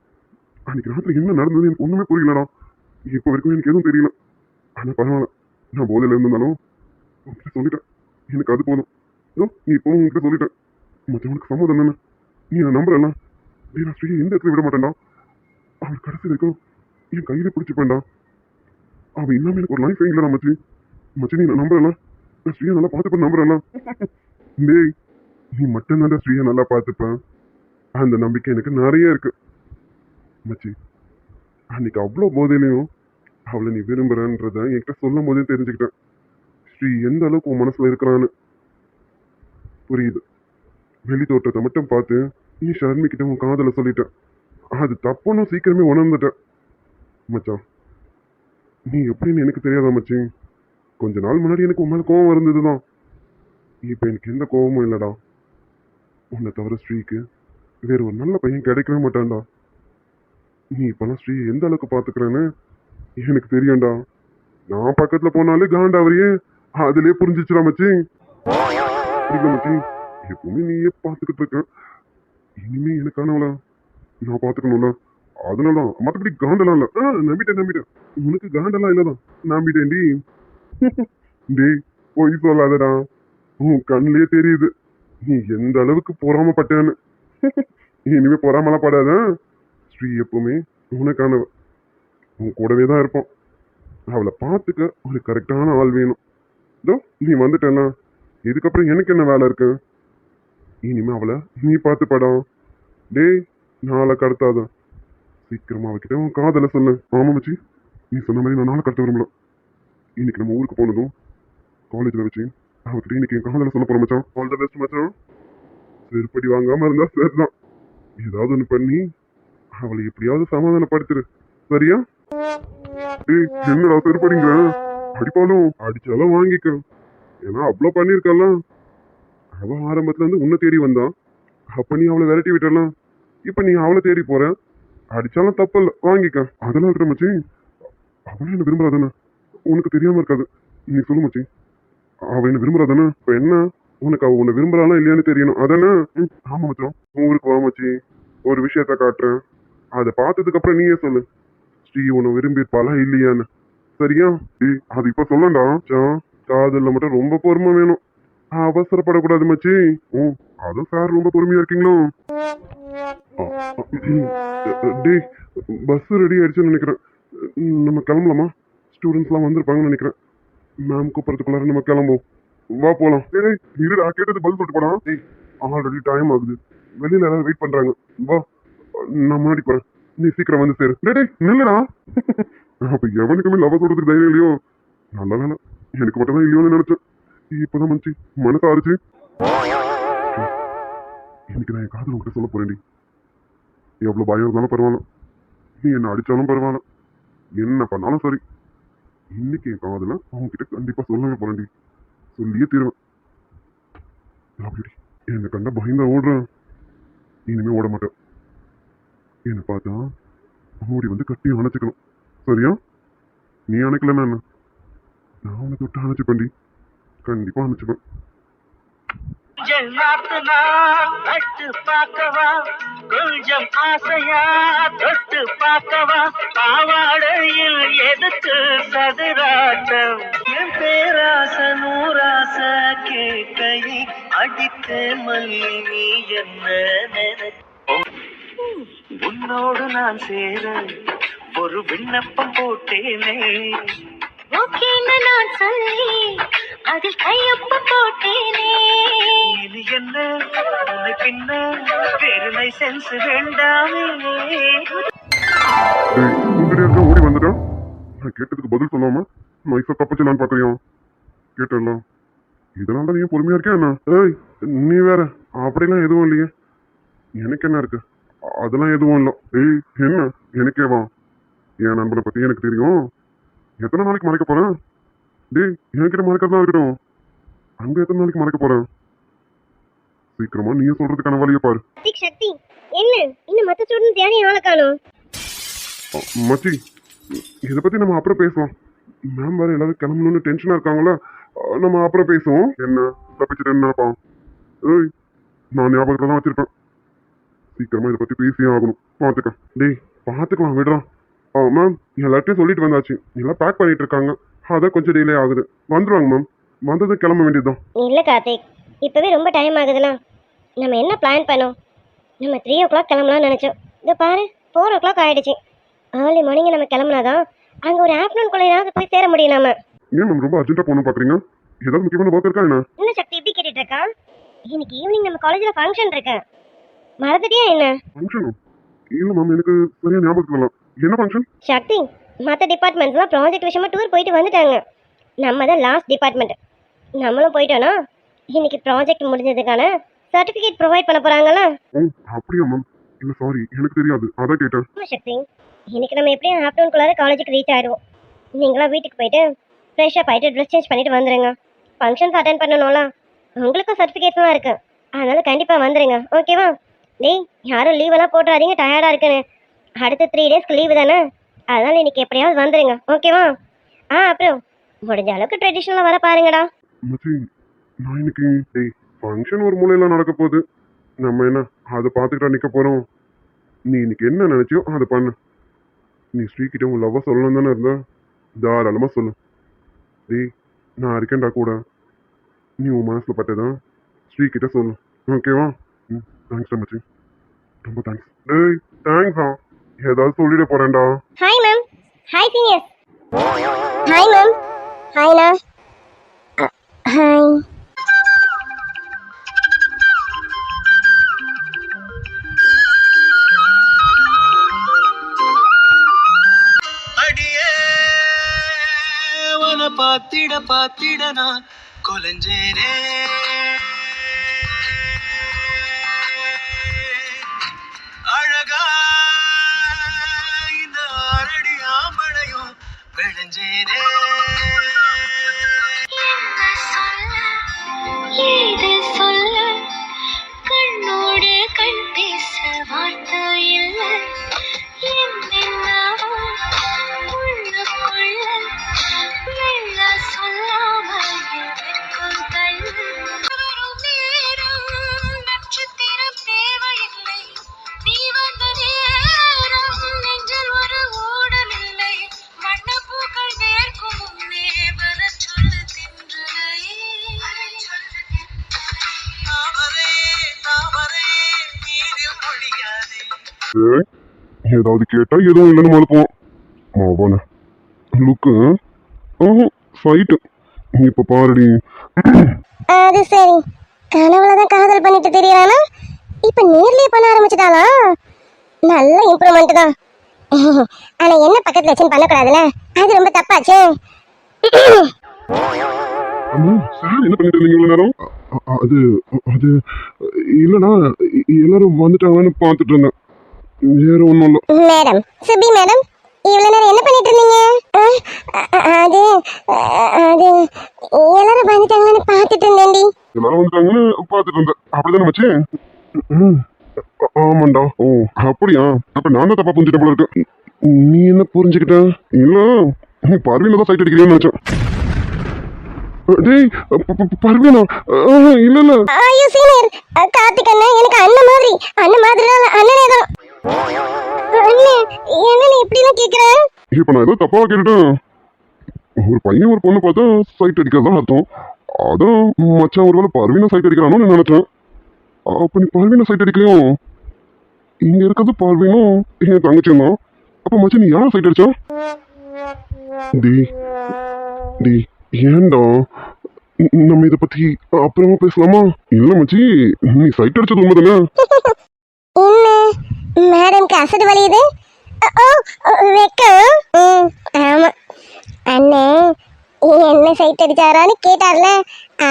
Speaker 1: அன்னைக்கு ராத்திரி என்ன நடந்தது எனக்கு ஒண்ணுமே புரியலடா. இப்போ வரைக்கும் எனக்கு எதுவும் தெரியல. ஆனா பரவாயில்ல, நான் போதையில இருந்திருந்தாலும் உங்ககிட்ட சொல்லிட்டேன். எனக்கு அது போதும். ஏதோ நீ இப்போ உங்ககிட்ட சொல்லிட்டேன். மற்றவனுக்கு சம்மதம் என்ன? நீ நான் நம்புறேன்ல. டேய் நான் ஸ்ரீயை எந்த இடத்துல விட மாட்டேன்டா. அவள் கடைசி வரைக்கும் என் கையிலே பிடிச்சிப்பேன்டா. அவள் இல்லாம எனக்கு ஒரு லைஃப் இல்லடா மச்சி. மச்சி நீ நான் நம்புறேன்ல. நான் ஸ்ரீயை நல்லா பார்த்துப்பேன் நம்புறேன்ல. டேய் நீ மட்டும்தான் ஸ்ரீயை நல்லா பார்த்துப்பேன். அந்த நம்பிக்கை எனக்கு நிறைய இருக்கு மச்சி. அன்னைக்கு அவ்வளோ போதையிலையும் அவளை நீ விரும்புறன்றத என்கிட்ட சொல்லும் போதே தெரிஞ்சுக்கிட்டேன். ஸ்ரீ எந்த அளவுக்கு உன் மனசுல இருக்கிறான்னு புரியுது. வெளி தோற்றத்தை மட்டும் பார்த்து நீ ஷர்மி கிட்ட உன் காதல சொல்லிட்ட. அது தப்புன்னு சீக்கிரமே உணர்ந்துட்டேன் மச்சான். நீ எப்படின்னு எனக்கு தெரியாதா மச்சி. கொஞ்ச நாள் முன்னாடி எனக்கு உன் மேல கோவம் இருந்ததுதான். இப்ப எனக்கு எந்த கோவமும் இல்லடா. உன்னை தவிர ஸ்ரீக்கு வேற ஒரு நல்ல பையன் கிடைக்கவே மாட்டான்டா. நீ இப்பெல்லாம் ஸ்ரீ எந்த அளவுக்கு பாத்துக்கிறேன்னு எனக்கு தெரியும்டா. நான் பக்கத்துல போனாலே காண்டாவரியே அதுலயே புரிஞ்சிச்சுடா மச்சி. புரியல மச்சி, எப்பவுமே நீயே பாத்துக்கிட்டு இருக்க. இனிமே எனக்கானவளா நான் பாத்துக்கணும்ல. அதனாலதான் மத்தபடி காண்டெல்லாம் இல்ல. நம்பிட்டேன். உனக்கு காண்டெல்லாம் இல்லதான். நம்பிட்டேன்டி. டேய் பொய் சொல்லாதடா. உன் கண்ணிலே தெரியுது நீ எந்த அளவுக்கு பொறாமப்பட்டேன்னு. இனிமே பொறாமலாம் படாத. ஸ்ரீ எப்பவுமே உனக்கானவ. உன் கூடவே தான் இருப்பான். அவளை பார்த்துக்க ஒரு கரெக்டான ஆள் வேணும். இதோ நீ வந்துட்டல, இதுக்கப்புறம் எனக்கு என்ன வேலை இருக்கு? இனிமே அவளை நீ பார்த்து படம். டேய் நாளை கடத்தாத. சீக்கிரமா அவகிட்ட உன் காதல சொல்லு. ஆமா மச்சி, நீ சொன்ன மாதிரி நான் நாளை கடத்த விரும்பல. இன்னைக்கு நம்ம ஊருக்கு போனதும் காலேஜ்ல வச்சு அவகிட்ட இன்னைக்கு என் காதல சொல்ல போற மச்சான். ஆல் த பெஸ்ட் மச்சான். செருப்படி வாங்காம இருந்தா சரிதான். ஏதாவது ஒண்ணு பண்ணி அவளை எப்படியாவது சமாதானப்படுத்திரு. சரியா? ஏய் என்னடா செருப்படிங்க? அடிப்பாலும் அடிச்சாலும் வாங்கிக்க. ஏன்னா அவ்வளவு பண்ணிருக்கல. அவ ஆரம்பத்துல இருந்து உன்னை தேடி வந்தான். அப்ப நீ அவளை விரட்டி விட்டலாம். இப்ப நீ அவளை தேடி போற. அடிச்சாலும் தப்பு இல்ல, வாங்கிக்க. அதெல்லாம் இருக்கிற மச்சி, அவளை என்ன விரும்புறாதானே? உனக்கு தெரியாம இருக்காது. நீ சொல்லு மச்சி, அவ என்ன விரும்புறாதானே? இப்ப என்ன, உனக்கு அவ உன்னை விரும்புறாளா இல்லையான்னு தெரியணும் அதானே? ஆமா மச்சான், ஊருக்கு வா மச்சி, ஒரு விஷயத்த காட்டுறேன். அதை பார்த்ததுக்கு அப்புறம் நீயே சொல்லு, ஸ்ரீ உன்னை விரும்பியிருப்பாளா இல்லையான்னு. சரியா? அது இப்ப சொல்லண்டா. காதல்ல மட்டும் ரொம்ப பொறுமை வேணும். அவசரப்படக்கூடாது மச்சி. அதுவும் சார் ரொம்ப பொறுமையா இருக்கீங்களோ? டேய் பஸ் ரெடி ஆயிடுச்சுன்னு நினைக்கிறேன். நம்ம கிளம்பலாமா? ஸ்டூடெண்ட்ஸ்லாம் வந்திருப்பாங்கன்னு நினைக்கிறேன். மேம் கூப்பிட்றதுக்குள்ளார நம்ம கிளம்புவோம். வா போலாம். டேய் இருடா, கேட்டது பதில் சொல்லிட்டு போடா. டேய் ஆல்ரெடி டைம் ஆகுது, வெளியில எல்லாரும் வெயிட் பண்றாங்க. வா நான் முன்னாடி போறேன், நீ சீக்கிரம் வந்து சேரு. டேய் நில்லுடா. அப்ப எவனுக்குமே லவ் சொல்றதுக்கு தைரியம் இல்லையோ? நல்ல வேலை எனக்கு மட்டும் தான் இல்லையோன்னு நினைச்சேன். இப்பதான் மச்சி மனசு ஆறுச்சு. இன்னைக்கு நான் என் காதல் உங்ககிட்ட சொல்ல போறேன்டி. எவ்வளவு பயம் இருந்தாலும் பரவாயில்ல, நீ என்ன அடிச்சாலும் பரவாயில்ல, என்ன பண்ணாலும் சரி, இன்னைக்கு என் காதல அவங்க கிட்ட கண்டிப்பா சொல்லவே போறேன்டி. சொல்லியே தீருவேன். அப்படி என்னை கண்ட பயந்த ஓடுறேன். இனிமே ஓட மாட்டேன். என்னை பார்த்தா ஓடி வந்து கட்டி அணைச்சிக்கணும். சரியா? நீ அணைக்கலன்னா என்ன, நான் உன்னை தொட்டு அணைச்சிப்பேன்டி. கண்டிப்பா அணைச்சிப்பேன்.
Speaker 2: தொட்டு பார்க்கவா, கொஞ்சம் ஆசையா தொட்டு பார்க்கவா, பாவாடையில் எதுக்கு சதுராட்டம், என் பேராச நூராச கேட்கையை அடித்த மல்லி நீ என்ன நினைச்ச, உன்னோடு நான் சேர ஒரு விண்ணப்பம் போட்டேனே, ஓகேன்னு நான் சொல்லி அதில் கையொப்பம் போட்டேனே, இது என்ன உனக்கு என்ன வேறு லைசென்ஸ் வேண்டாமே.
Speaker 1: உங்ககிட்ட இருக்க ஓடி வந்துட்டான். நான் கேட்டதுக்கு பதில் சொல்லாம நைஸா தப்பிச்சலான்னு பாக்குறியா? கேட்டலாம். இதனால தான் நீ பொறுமையா இருக்கியா என்ன? ஏய், நீ வேற அப்படிலாம் எதுவும் இல்லையே. எனக்கு என்ன இருக்கு? அதெல்லாம் எதுவும் இல்லை. ஏய், என்ன எனக்கேவா? என் நண்பனை பத்தி எனக்கு தெரியும். எத்தனை நாளைக்கு மறைக்க போறேன்? டேய், என்கிட்ட மறைக்கிறதா இருக்கட்டும், அங்க எத்தனை நாளைக்கு மறைக்க போறேன்? சீக்கிரமா நீயே சொல்றதுக்கான வழியை பாரு.
Speaker 3: சக்தி, என்ன இன்னும் மத்த ஸ்டூடெண்ட்ஸ் யாரையும் ஆள காணோம்?
Speaker 1: மச்சி, இதை பத்தி நம்ம அப்புறம் பேசுவோம். மேம் வேற எல்லாரும் கிளம்பணும்னு டென்ஷனா இருக்காங்களா? நம்ம அப்புறம் பேசுவோம். என்ன தப்பிச்சுட்டு என்னப்பா? ஏய், நான் ஞாபகத்துல தான் வச்சிருப்பேன். சீக்கிரமா இதை பத்தி பேசியே ஆகணும். பாத்துக்க. டேய், பாத்துக்கலாம், விடுறான். மேம், எல்லார்ட்டையும் சொல்லிட்டு வந்தாச்சு. எல்லாம் பேக் பண்ணிட்டு இருக்காங்க. அதான் கொஞ்சம் டிலே ஆகுது. வந்துருவாங்க மேம். வந்தது கிளம்ப வேண்டியதுதான்.
Speaker 3: இல்ல கார்த்திக், இப்பவே ரொம்ப டைம் ஆகுதுல. நம்ம என்ன பிளான் பண்ணோம்? நம்ம 3 o'clock கிளம்பலாம்னு நினைச்சோம். இதை பாரு, 4 o'clock ஆயிடுச்சு. ஏர்லி மார்னிங் நம்ம கிளம்புனாதான் அங்க ஒரு ஆஃப்டர்நூன் குள்ளையாவது போய் சேர முடியும். நம்ம
Speaker 1: ஏன் மேம் ரொம்ப அர்ஜென்ட்டா போகணும் பாக்குறீங்க? ஏதாவது முக்கியமான ஒர்க் இருக்கா என்ன?
Speaker 3: என்ன சக்தி இப்படி கேட்டுட்டு இருக்கா? இன்னைக்கு ஈவினிங் நம்ம காலேஜ்ல ஃபங்க்ஷன் இருக்கு. மறந்துட்டியா என்ன?
Speaker 1: ஃபங்க்ஷன்? இல்ல மேம், எனக்கு சரியா ஞாபகத்துல இல்ல. என்ன ஃபங்க்ஷன்?
Speaker 3: சக்தி, மற்ற டிபார்ட்மெண்ட்ஸ்லாம் ப்ராஜெக்ட் விஷயமா டூர் போயிட்டு வந்துட்டாங்க. நம்ம தான் லாஸ்ட் டிபார்ட்மெண்ட். நம்மளும் போயிட்டோன்னா இன்னைக்கு ப்ராஜெக்ட் முடிஞ்சதுக்கான சர்டிஃபிகேட் ப்ரொவைட் பண்ண போறாங்களா?
Speaker 1: ஓ, அப்படியா மேம்? இல்ல சாரி, எனக்கு தெரியாது, அதான் கேட்டேன்.
Speaker 3: சக்தி, இன்னைக்கு நம்ம எப்படியும் ஆஃப்டர்நூன் குள்ளார காலேஜுக்கு ரீச் ஆயிடுவோம். நீங்களாம் வீட்டுக்கு போயிட்டு ஃப்ரெஷ் அப் ஆயிட்டு ட்ரெஸ் சேஞ்ச் பண்ணிட்டு வந்துருங்க. ஃபங்க்ஷன்ஸ் அட்டென்ட் பண்ணணும்ல, உங்களுக்கும் சர்டிஃபிகேட்ஸ்லாம் இருக்கு. அதனால கண்டிப்பா வந்துருங்க, ஓகேவா? டேய், யாரும் லீவெல்லாம் போட்டுறாதீங்க, டயர்டா இருக்குன்னு. அடுத்த 3 daysக்கு லீவு தானே, அதனால இன்னைக்கு எப்படியாவது வந்துருங்க, ஓகேவா? அப்புறம் முடிஞ்ச அளவுக்கு ட்ரெடிஷ்னலாக வர பாருங்கடா.
Speaker 1: மச்சி, நான் இன்னைக்கு டேய், ஃபங்க்ஷன் ஒரு மூலையில நடக்க போகுது. நம்ம என்ன அதை பார்த்துக்கிட்டா நிக்க போறோம்? நீ இன்னைக்கு என்ன நினைச்சியோ அதை பண்ணு. நீ ஸ்ரீகிட்ட உன் லவ்வ சொல்லணும் தானே இருந்தா, தாராளமா சொல்லு. டேய், நான் இருக்கேன்டா கூட. நீ உன் மனசுல பட்டதான் ஸ்ரீகிட்ட சொல்லு, ஓகேவா? தேங்க்ஸ் மச்சி, ரொம்ப தேங்க்ஸ். டேய், தேங்க்ஸா. ஏதாவது சொல்லிட போறேன்டா.
Speaker 3: Hi ma'am. Hi senior. Hi ma'am. ஹாய்ண்ணா. ஹாய்.
Speaker 2: அடியே உன பாத்திட நான் கொலைஞ்சேனே, அழகா இந்த அரடி ஆம்பளையும் விளைஞ்சேனே,
Speaker 4: ஏது சொல்ல கண்ணோடு கண் பேச வார்த்தை இல்லை, என்னென்னவோ உள்ளுக்குள்ள வெள்ள சொல்லாமல் இருக்கும் கண்ணு. நேரம் நட்சத்திரம் தேவையில்லை, நீ வந்த நேரம் நெஞ்சில் ஒரு ஊடல் இல்லை, வண்ணப்பூக்கள் வேர்க்கும் முன்னே வர சொல்லு தின்றலை.
Speaker 1: ஏய், ஏதாவது கேட்டா எதுவும் இல்லைன்னு மழுப்போம். அவன லுக்கு ஃபைட்டு இப்ப பாருடி.
Speaker 3: அது சரி, கனவுலதான் காதல் பண்ணிட்டு தெரியறானா, இப்ப நேர்லயே பண்ண ஆரம்பிச்சிட்டானா? நல்ல இம்ப்ரூவ்மெண்ட் தான். ஆனா என்ன பக்கத்துல வச்சு பண்ணக்கூடாதுல, அது ரொம்ப தப்பாச்சு.
Speaker 1: அம்மா, சார் என்ன பண்ணிட்டு இருந்தீங்க இவ்வளவு நேரம்? அது அது இல்லடா, எல்லாரும் வந்துட்டாங்கன்னு பார்த்துட்டு இருந்தேன், வேற ஒன்றும் இல்லை.
Speaker 3: மேடம், சுபி மேடம், இவ்வளவு நேரம் என்ன பண்ணிட்டு இருந்தீங்க? அது அது எல்லாரும் வந்துட்டாங்கன்னு பார்த்துட்டு இருந்தேன்டி.
Speaker 1: எல்லாரும் வந்துட்டாங்கன்னு பார்த்துட்டு இருந்தேன். அப்படிதானே மச்சி? ம். ஆமாண்டா. ஓ அப்படியா? அப்ப நான் தான் தப்பா புரிஞ்சுட்ட போல இருக்கு. நீ என்ன புரிஞ்சுக்கிட்ட? இல்ல நீ பர்வீனை தான் சைட் அடிக்கிறேன்னு நினைச்சேன். டேய் பர்வீனா? இல்ல இல்ல.
Speaker 3: ஐயோ சீனியர், கார்த்திக் அண்ணா எனக்கு அண்ணன் மாதிரி. அண்ணன் மாதிரி அண்ணனே தான். அண்ணே என்ன இப்படி எல்லாம் கேக்குற?
Speaker 1: இப்ப நான் ஏதோ தப்பா கேட்டுட்டேன். ஒரு பையன் ஒரு பொண்ணு பார்த்தா சைட் அடிக்கிறதா அர்த்தம். அதான் மச்சான் ஒருவேளை பர்வீனை சைட் அடிக்கிறானு நினைச்சேன். அப்ப நீ பர்வீனை சைட் அடிக்கலையும்? இங்க இருக்கிறது பர்வீனும் என் தங்கச்சியும் தான். அப்ப மச்சான் நீ யாரை சைட் அடிச்சா? டி டி ஏன்டா? நம்ம இத பத்தி அப்புறமா பேசலாமா? இல்ல மச்சி, நீ சைட் அடிச்சது உண்மைதானே?
Speaker 3: என்ன மேடம்க்கு அசடு வலியுது? வெக்கம். ஆமா அண்ணே என்ன சைட் அடிச்சாரான்னு கேட்டார்ல,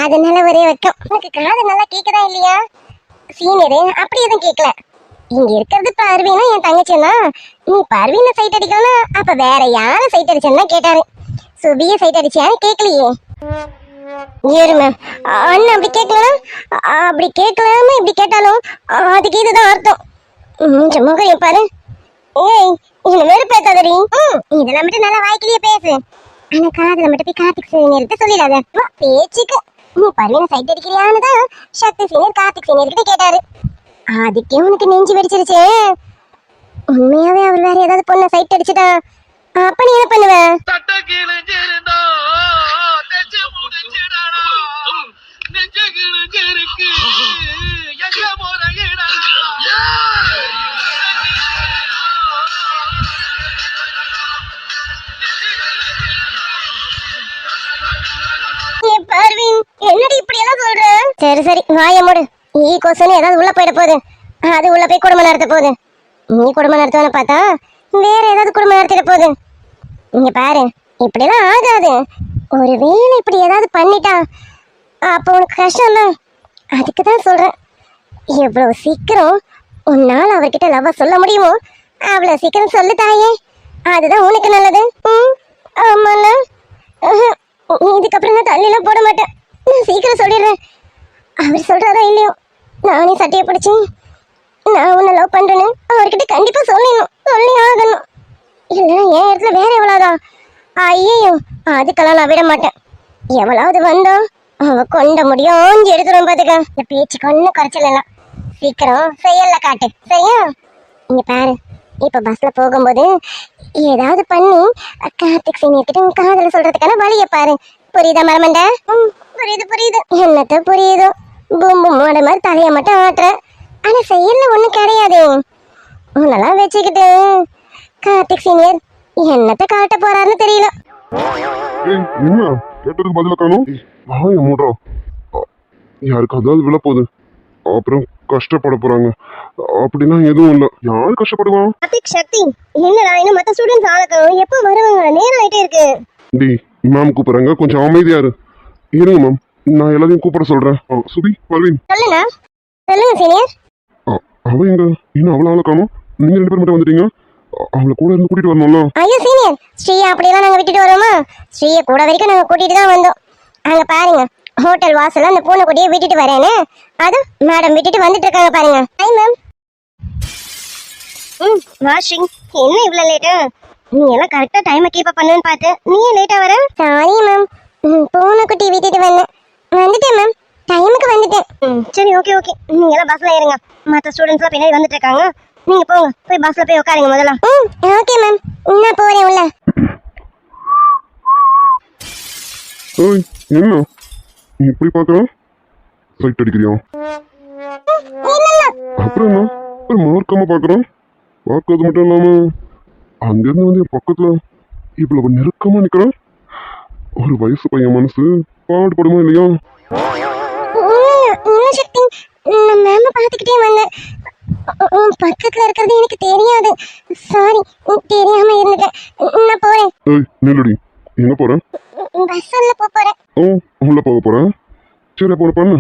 Speaker 3: அதனால ஒரே வெக்கம். உனக்கு காது நல்லா கேக்குதா இல்லையா? சீனியரு அப்படி எதுவும் கேட்கல. இங்க இருக்கிறது பர்வீனும் என் தங்கச்சியும் தான். நீ பர்வீனை சைட் அடிக்கணும், அப்ப வேற யார சைட் அடிச்சேன்னு கேட்டாரு. சுபிய சைட் அடிச்சியான்னு கேட்கலையே. ஏறு மேம், அண்ணன் அப்படி கேட்கலாம். அப்படி கேட்கலாம இப்படி கேட்டாலும் அதுக்கு இதுதான் அர்த்தம். முகம் பாரு. ஏய் என்ன வெறுப்பேத்தாதடி. இதெல்லாம் மட்டும் நல்லா வாய்க்கிலேயே பேசு. ஆனா காதுல மட்டும் போய் கார்த்திக் சீனியர்கிட்ட சொல்லிடாத. பேச்சுக்கு நீ பர்வீனை சைட் அடிக்கிறியான்னு தான் சக்தி சீனியர் கார்த்திக் சீனியர் கிட்ட கேட்டாரு. அதுக்கே உனக்கு நெஞ்சு வெடிச்சிருச்சு. உண்மையாவே அவர் வேற ஏதாவது பொண்ணை சைட் அடிச்சுட்டா அப்ப நீ என்ன பண்ணுவ?
Speaker 2: தட்ட கிழிஞ்சிருந்தா தச்சு முடிச்சிடடா நெஞ்சு கிழிஞ்சிருக்கு எங்க முறையிடா
Speaker 3: பர்வீன் என்னடி இப்படி எல்லாம் சொல்ற? சரி சரி வாய மூடு. ஈ கொசனி ஏதாவது உள்ள போயிட போகுது. அது உள்ள போய் குடும்பம் நடத்த போகுது. நீ குடும்பம் நடத்துவன பார்த்தா வேற ஏதாவது குடும்பம் நடத்திட போகுது. இங்க பாரு, இப்படி எல்லாம் ஆகாது. ஒருவேளை இப்படி ஏதாவது பண்ணிட்டா அப்ப உனக்கு கஷ்டம் தான். அதுக்கு தான் சொல்றேன், எவ்வளவு சீக்கிரம் உன்னால அவர்கிட்ட லவ்வ சொல்ல முடியுமோ அவ்வளவு சீக்கிரம் சொல்லு தாயே. அதுதான் உனக்கு நல்லது. ஆமாண்ணா, இதுக்கப்புறம் நான் தள்ளிலாம் போட மாட்டேன். நான் சீக்கிரம் சொல்லிடுறேன். அவர் சொல்றாரோ இல்லையோ, நானே சட்டையை பிடிச்சி நான் உன்னை லவ் பண்றேன்னு அவர்கிட்ட கண்டிப்பா சொல்லணும், சொல்லி ஆகணும். இல்லைன்னா என் இடத்துல வேற எவ்வளவுதான். ஐயோ அதுக்கெல்லாம் நான் விட மாட்டேன். எவ்வளவு வந்தா அவ கொண்ட முடியும் எடுத்துரும் பாத்துக்க. இந்த பேச்சுக்கு ஒன்னும் குறைச்சல் எல்லாம் சீக்கிரம் செயல்ல காட்டு, சரியா? இங்க பாரு, இப்ப பஸ்ல போகும்போது ஏதாவது பண்ணி கார்த்திக் சீனியர் கிட்ட உன் காதல சொல்றதுக்கான வழிய பாரு. புரியுதா மரமண்ட? புரியுது புரியுது. என்னத்த புரியுதோ, பூம்பு மூட மாதிரி தலைய மட்டும் ஆட்டுற, ஆனா செயல்ல ஒண்ணும் கிடையாது. உன்னெல்லாம் வச்சுக்கிட்டு கார்த்திக் சீனியர் என்னத்த காட்ட போறாருன்னு தெரியல.
Speaker 1: என்ன கேட்டதுக்கு பதில காணும்? வாய மூடுறோம். யாருக்கு அதாவது விழ போகுது, அப்புறம் கஷ்டப்பட போறாங்க. அப்படின்னா எதுவும் இல்ல. யாரு கஷ்டப்படுவான்?
Speaker 3: கார்த்திக் சக்தி என்னடா இன்னும் மத்த ஸ்டூடெண்ட்ஸ் ஆளக்கம் எப்போ வருவாங்க? நேரம் ஆயிட்டே இருக்கு.
Speaker 1: டி மேம் கூப்பிடுறாங்க, கொஞ்சம் அமைதியா இரு. இருங்க மேம், நான் எல்லாத்தையும் கூப்பிட சொல்றேன். சுபி, பர்வீன்.
Speaker 3: சொல்லுங்க சொல்லுங்க சீனியர்.
Speaker 1: அவ எங்க? இன்னும் அவ்வளோ ஆளை காணும். நீங்க 2 பேர் மட்டும் வந்துட்டீங்க. அவளை கூட இருந்து கூட்டிட்டு வரணும்ல.
Speaker 3: ஐயோ சீனியர், ஸ்ரீயா அப்படியெல்லாம் நாங்க விட்டுட்டு வரோமா? ஸ்ரீயை கூட வரைக்கும் நாங்க கூட்டிட்டு தான் வந்தோம். அங்க பாருங்க, ஹோட்டல் வாசல்ல அந்த பூனை கூட்டியே விட்டுட்டு வரேன்னு அது மேடம் விட்டுட்டு வந்துட்டு இருக்காங்க பாருங்க. Hi ma'am. வாஷிங் என்ன இவ்வளவு லேட்டா? நீ எல்லாம் கரெக்டா டைமை கீப் அப் பண்ணுன்னு பார்த்து நீ லேட்டா வர? சாரி மேம், பூனை குட்டி விட்டுட்டு வந்துட்டேன் மேம், டைமுக்கு வந்துட்டேன். சரி ஓகே ஓகே, நீங்க எல்லாம் பஸ்ல ஏறுங்க. மற்ற ஸ்டூடெண்ட்ஸ்லாம் பின்னாடி வந்துட்டு இருக்காங்க. நீங்க போங்க, போய் பஸ்ல போய் உட்காருங்க முதல்ல. ஓகே மேம், நான் போறேன் உள்ள.
Speaker 1: ஏய் என்ன நீ இப்படி பார்க்கறேன்? சைட் அடிக்கிறியா? அப்புறம் என்ன ஒரு மார்க்காம பார்க்கறேன்? பார்க்கறது மட்டும் இல்லாம அங்கிருந்து வந்து என் பக்கத்துல இவ்வளவு நெருக்கமா நிக்கிறேன். ஒரு வயசு பையன் மனசு பாடுபடுமா இல்லையா?
Speaker 3: சக்தி, நான் மேம பார்த்துக்கிட்டே வந்தேன். பக்கத்துல இருக்கிறது எனக்கு தெரியாது. சாரி, தெரியாம இருந்துட்டேன். நான் போறேன்.
Speaker 1: ஏய் நில்லுடி, எங்க போறேன்?
Speaker 3: பஸ்ல போறேன்.
Speaker 1: ஓ உள்ள போக போறேன். சரி அப்போ ஒன்று பண்ணு,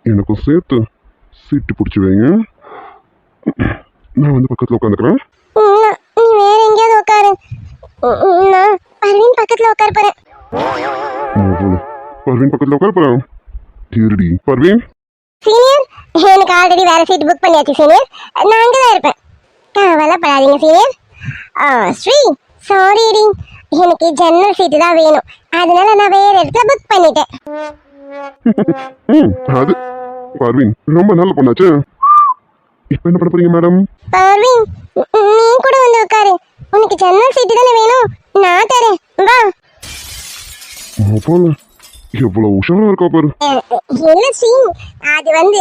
Speaker 1: எனக்கும் சேர்த்து சீட்டு பிடிச்சி வைங்க. நான் வந்து பக்கத்துல உட்காந்துக்கிறேன்.
Speaker 3: நீ வேற எங்கேயாவது உட்காரு. நான் பர்வீன் பக்கத்துல உட்கார போறேன்.
Speaker 1: பர்வீன் பக்கத்துல உட்கார போறேன். திருடி பர்வீன்.
Speaker 3: சீனியர், எனக்கு ஆல்ரெடி வேற சீட் புக் பண்ணியாச்சு சீனியர். நான் அங்கதான் இருப்பேன், கவலைப்படாதீங்க சீனியர். ஸ்ரீ, சாரிடி, எனக்கு ஜன்னல் சீட்டு தான் வேணும், அதனால நான் வேற இடத்துல புக் பண்ணிட்டேன்.
Speaker 1: அது பர்வீன் ரொம்ப நல்ல பொண்ணாச்சு. இப்போ என்ன பண்ண போறீங்க மேடம்?
Speaker 3: பர்வீன், நீ கூட வந்து உட்காரு, உனக்கு ஜன்னல் சீட்டு தானே வேணும், நான் தரேன், வா.
Speaker 1: போல எவ்வளவு உஷாரா இருக்கா பாரு.
Speaker 3: இல்ல ஸ்ரீ, அது வந்து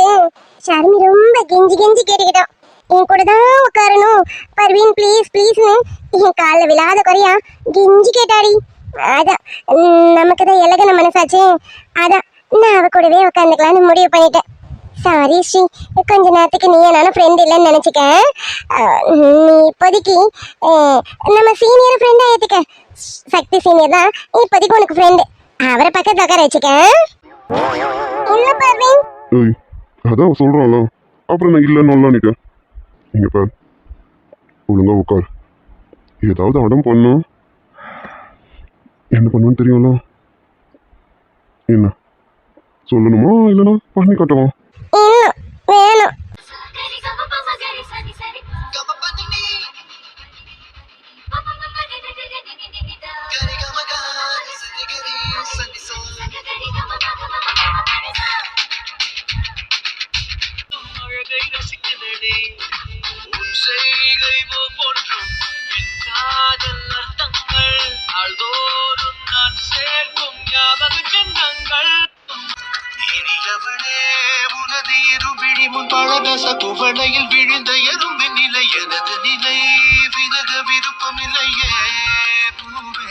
Speaker 3: ஷர்மி ரொம்ப கெஞ்சி கெஞ்சி கேட்டுக்கிட்டோம், என் கூட தான் உட்காரணும் பர்வீன் ப்ளீஸ் ப்ளீஸ்னு என் காலில் விழாத குறையா கெஞ்சி கேட்டாடி. அதான் நமக்கு தான் இலகன மனசாச்சு, அதான் நான் அவ கூடவே உட்காந்துக்கலான்னு முடிவு பண்ணிட்டேன். சாரி ஸ்ரீ, கொஞ்ச நேரத்துக்கு நீ நானும் ஃப்ரெண்ட் இல்லைன்னு நினச்சிக்க. நீ இப்போதைக்கு நம்ம சீனியர் ஃப்ரெண்டாக ஏற்றுக்க. சக்தி சீனியர் தான் இப்போதைக்கு உனக்கு ஃப்ரெண்டு, அவரை பக்கத்துல உட்கார வச்சுக்க. இல்ல பர்வீன்.
Speaker 1: ஏய், அதான் சொல்றான்ல, அப்புறம் நான் இல்லைன்னு நினைக்க. இங்க பார், ஒழுங்கா உட்கார். ஏதாவது அடம் பண்ணும், என்ன பண்ணுவேன்னு தெரியும்ல. என்ன சொல்லணுமா இல்லைன்னா பண்ணி காட்டவா?
Speaker 3: இல்ல வேணும்.
Speaker 2: அழகை ரசிக்குதடி உன் செய்கை ஒவ்வொன்றும் என் காதல் அர்த்தங்கள் ஆள்தோறும் நான் சேர்க்கும் ஞாபக சின்னங்கள். இனியவனே, உனது இருவிழி முன் பழரச குவளையில் விழுந்த எறும்பின் நிலை எனது நிலை விலக விருப்பம் இல்லையே பூவே.